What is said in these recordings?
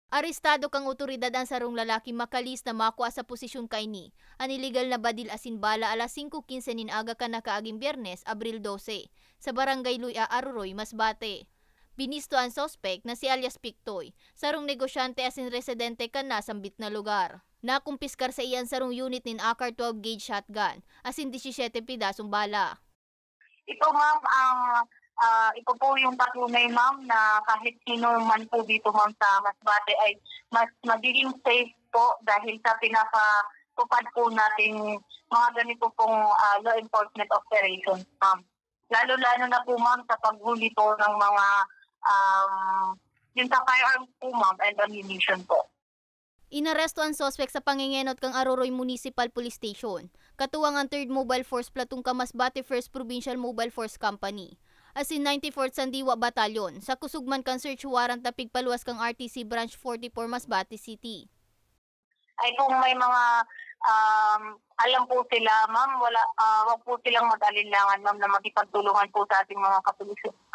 Arestado kang otoridad ang sarong lalaki makalis na makuha sa posisyon kaini. Ang illegal na badil asin bala alas 5:15 nin aga ka nakaaging Biyernes, Abril 12, sa barangay Luya, Aruroy, Masbate. Binisto ang sospek na si alias Pictoy, sarong negosyante asin residente kan nasambit na lugar. Nakumpiskar sa iyan sarong unit nin AKAR 12 gauge shotgun, asin 17 pidasong bala. Ito ma'am, ito po yung patunay ma'am na kahit sino man po dito ma'am sa Masbate ay mas magiging safe po dahil sa pinapatupad po nating mga ganito pong law enforcement operations ma'am. Lalo-lalo na po ma'am sa paghuli po ng mga yung sa firearms po ma'am and ammunition po. Inaresto ang sospek sa pangingenot kang Aruroy Municipal Police Station. Katuwang ang 3rd Mobile Force Platoon ka Masbate 1st Provincial Mobile Force Company. Asin 94th Sandiwa Batalyon sa kusugman kang search warrant na pigpaluwas kang RTC Branch 44 Masbate City. Ay kung may mga alam po sila ma'am, wag po silang mag-alinlangan ma'am na magipagtulungan po sa ating mga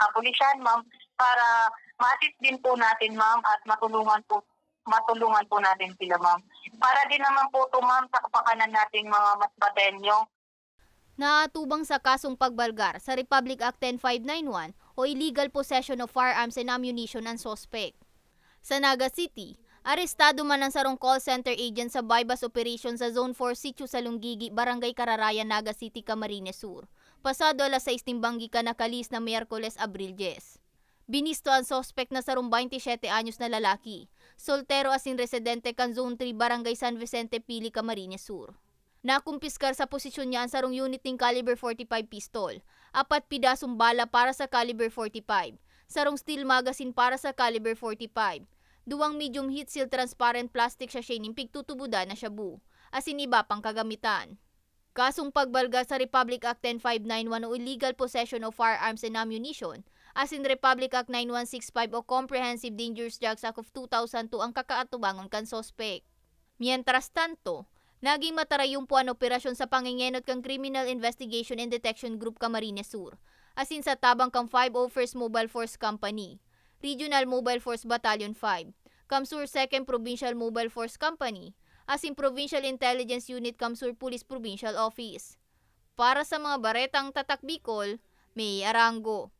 kapulisan ma'am para ma-assist din po natin ma'am at matulungan po natin sila ma'am. Para din naman po ito ma'am sa kapakanan nating mga Masbateño. Naatubang sa kasong pagbalgar sa Republic Act 10591 o illegal possession of firearms and ammunition ang sospek. Sa Naga City, arestado man ang sarong call center agent sa bypass operation sa Zone 4 Sitio Salungigi, Barangay Cararayan, Naga City, Camarines Sur. Pasado alas 6 timbanggi ka nakalis na Miyerkules, Abril 10. Binisto ang sospek na sarong 27 anyos na lalaki, soltero asin residente kan Zone 3, Barangay San Vicente, Pili, Camarines Sur. Nakumpiskar sa posisyon niya ang sarong unit ng caliber 45 pistol, 4 pidasong bala para sa caliber 45, sarong steel magazine para sa caliber 45, 2 medium heat seal transparent plastic sachet ng pigtutubudan na shabu, asin iba pang kagamitan. Kasong pagbalga sa Republic Act 10591 o illegal possession of firearms and ammunition, asin Republic Act 9165 o Comprehensive Dangerous Drugs Act of 2002 ang kakaatubangon kan sospek. Mientras tanto, naging matarayumpuan operasyon sa pangingenot kang Criminal Investigation and Detection Group Camarines Sur, asin sa tabang kang 501st Mobile Force Company, Regional Mobile Force Battalion 5, Kamsur 2nd Provincial Mobile Force Company, asin Provincial Intelligence Unit Kamsur Police Provincial Office. Para sa mga baretang tatak Bicol, May Arango.